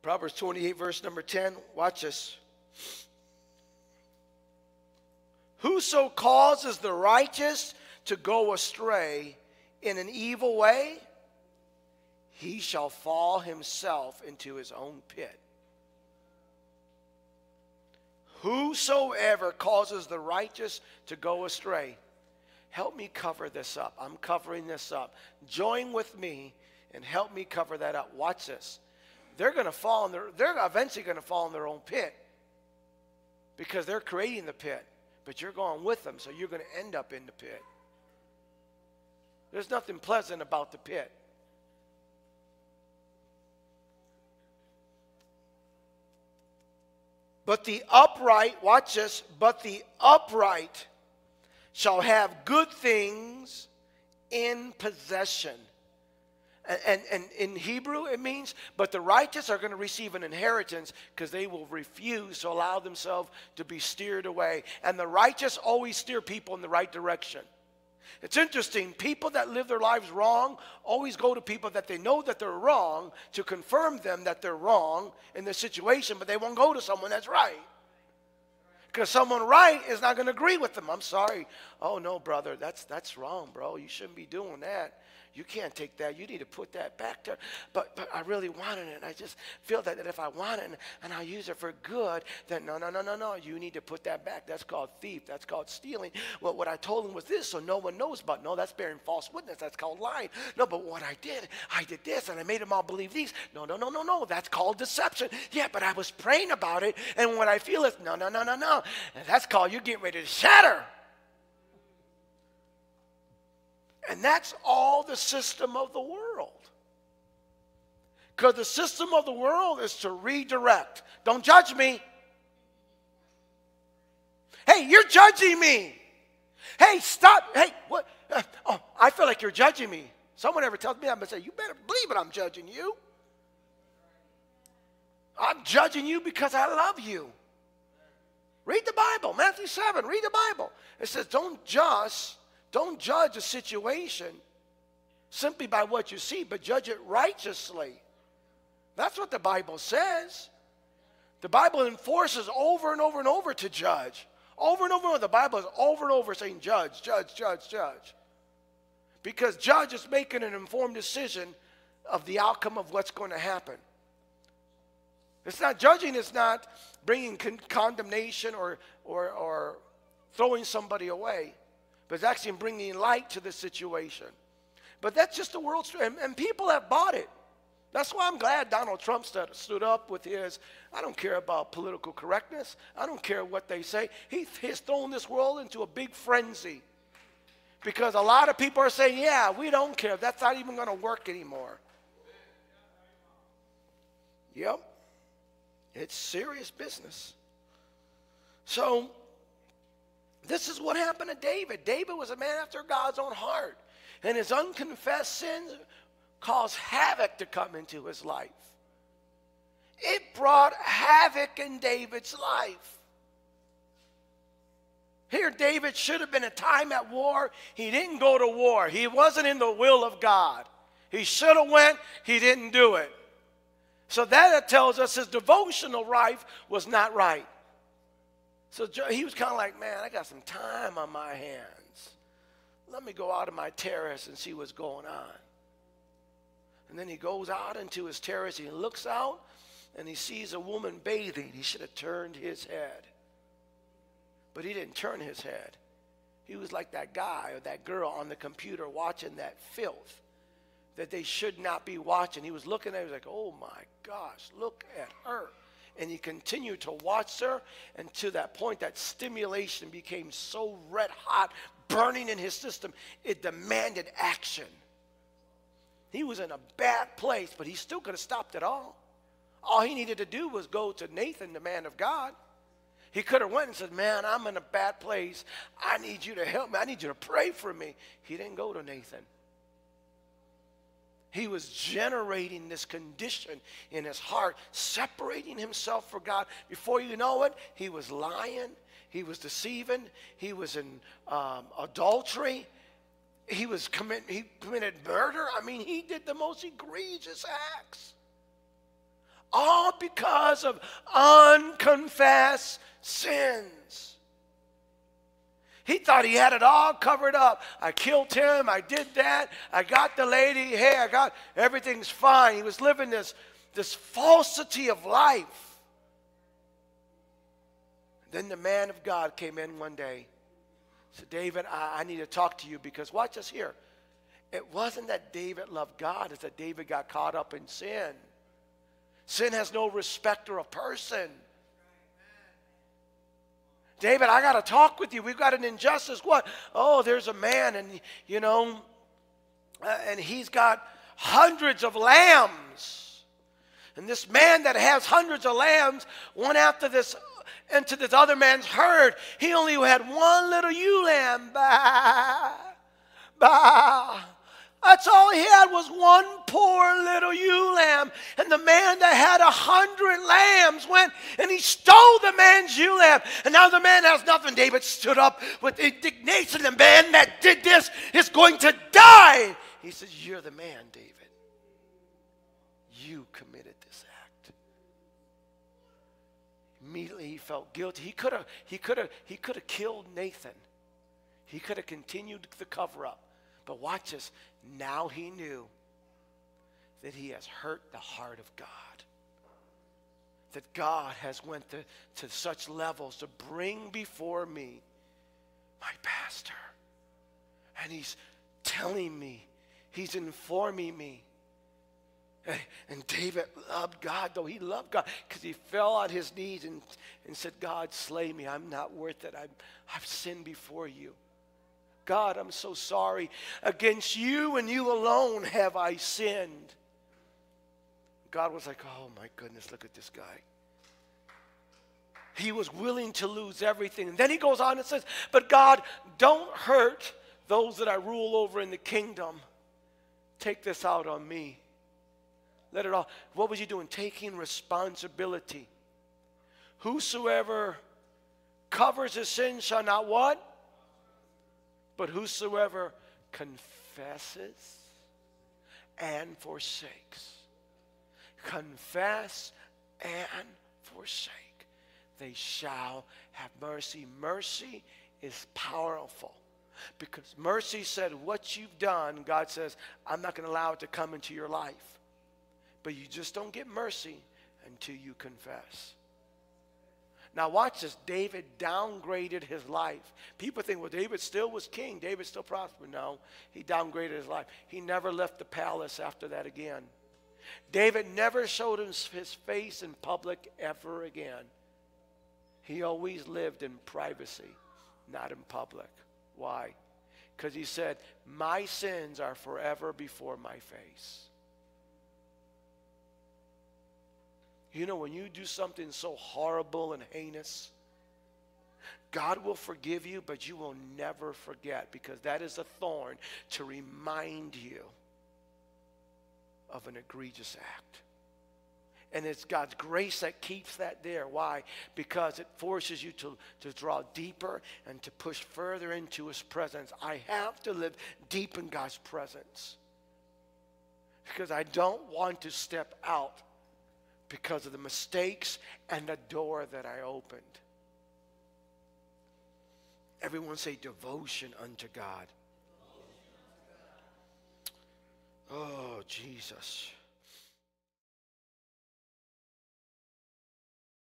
Proverbs 28, verse number 10. Watch this. Whoso causes the righteous to go astray in an evil way, he shall fall himself into his own pit. Whosoever causes the righteous to go astray. Help me cover this up. I'm covering this up. Join with me and help me cover that up. Watch this. They're eventually going to fall in their own pit because they're creating the pit. But you're going with them, so you're going to end up in the pit. There's nothing pleasant about the pit. But the upright, watch this, but the upright shall have good things in possession. And in Hebrew it means, but the righteous are going to receive an inheritance because they will refuse to allow themselves to be steered away. And the righteous always steer people in the right direction. It's interesting, people that live their lives wrong always go to people that they know that they're wrong to confirm them that they're wrong in the situation, but they won't go to someone that's right. Because someone right is not going to agree with them. I'm sorry. Oh, no, brother, that's wrong, bro. You shouldn't be doing that. You can't take that. You need to put that back there. But I really wanted it. And I just feel that if I want it and I use it for good, then no. You need to put that back. That's called thief. That's called stealing. Well, what I told him was this, so no one knows about. No, that's bearing false witness. That's called lying. No, but what I did this, and I made them all believe these. No. That's called deception. Yeah, but I was praying about it, and what I feel is, no. And that's called you getting ready to shatter. And that's all the system of the world. Because the system of the world is to redirect. Don't judge me. Hey, you're judging me. Hey, stop. Hey, what? I feel like you're judging me. Someone ever tells me, I'm going to say, you better believe it, I'm judging you. I'm judging you because I love you. Read the Bible. Matthew 7, read the Bible. It says, don't judge a situation simply by what you see, but judge it righteously. That's what the Bible says. The Bible enforces over and over and over to judge. Over and over. The Bible is over and over saying judge. Because judge is making an informed decision of the outcome of what's going to happen. It's not judging, it's not bringing condemnation or throwing somebody away. But it's actually bringing light to the situation. But that's just the world's, and people have bought it. That's why I'm glad Donald Trump stood up with his, I don't care about political correctness. I don't care what they say. He's thrown this world into a big frenzy. Because a lot of people are saying, yeah, we don't care. That's not even going to work anymore. Yep. It's serious business. So, this is what happened to David. David was a man after God's own heart. And his unconfessed sins caused havoc to come into his life. It brought havoc in David's life. Here, David should have been a time at war. He didn't go to war. He wasn't in the will of God. He should have went. He didn't do it. So that tells us his devotional life was not right. So he was kind of like, man, I got some time on my hands. Let me go out of my terrace and see what's going on. And then he goes out into his terrace. He looks out and he sees a woman bathing. He should have turned his head. But he didn't turn his head. He was like that guy or that girl on the computer watching that filth that they should not be watching. He was looking at her, he was like, oh my gosh, look at her. And he continued to watch her, and to that point, that stimulation became so red hot, burning in his system, it demanded action. He was in a bad place, but he still could have stopped it all. All he needed to do was go to Nathan, the man of God. He could have went and said, man, I'm in a bad place. I need you to help me. I need you to pray for me. He didn't go to Nathan. He was generating this condition in his heart, separating himself from God. Before you know it, he was lying. He was deceiving. He was in adultery. He committed murder. I mean, he did the most egregious acts. All because of unconfessed sins. He thought he had it all covered up. I killed him. I did that. I got the lady. Hey, everything's fine. He was living this falsity of life. Then the man of God came in one day. Said, David, I need to talk to you because watch this here. It wasn't that David loved God. It's that David got caught up in sin. Sin has no respecter of person. David, I got to talk with you. We've got an injustice. What? Oh, there's a man, and and he's got hundreds of lambs. And this man that has hundreds of lambs went after this into this other man's herd. He only had one little ewe lamb. Bah, bah. That's all he had was one poor little ewe lamb. And the man that had 100 lambs went and he stole the man's ewe lamb. And now the man has nothing. David stood up with indignation. The man that did this is going to die. He says, you're the man, David. You committed this act. Immediately he felt guilty. He could have killed Nathan. He could have continued the cover-up. But watch this. Now he knew that he has hurt the heart of God. That God has went to such levels to bring before me my pastor. And he's telling me, he's informing me. And David loved God, though he loved God, because he fell on his knees and said, God, slay me. I'm not worth it. I've sinned before you. God, I'm so sorry. Against you and you alone have I sinned. God was like, oh my goodness, look at this guy. He was willing to lose everything. And then he goes on and says, but God, don't hurt those that I rule over in the kingdom. Take this out on me. Let it all. What was he doing? Taking responsibility. Whosoever covers his sin shall not what? But whosoever confesses and forsakes. Confess and forsake. They shall have mercy. Mercy is powerful. Because mercy said, what you've done, God says, I'm not going to allow it to come into your life. But you just don't get mercy until you confess. Now watch this. David downgraded his life. People think, well, David still was king. David still prospered. No, he downgraded his life. He never left the palace after that again. David never showed his face in public ever again. He always lived in privacy, not in public. Why? Because he said, my sins are forever before my face. You know, when you do something so horrible and heinous, God will forgive you, but you will never forget, because that is a thorn to remind you of an egregious act. And it's God's grace that keeps that there. Why? Because it forces you to draw deeper and to push further into his presence. I have to live deep in God's presence, because I don't want to step out because of the mistakes and the door that I opened. Everyone say devotion unto God. Oh, Jesus.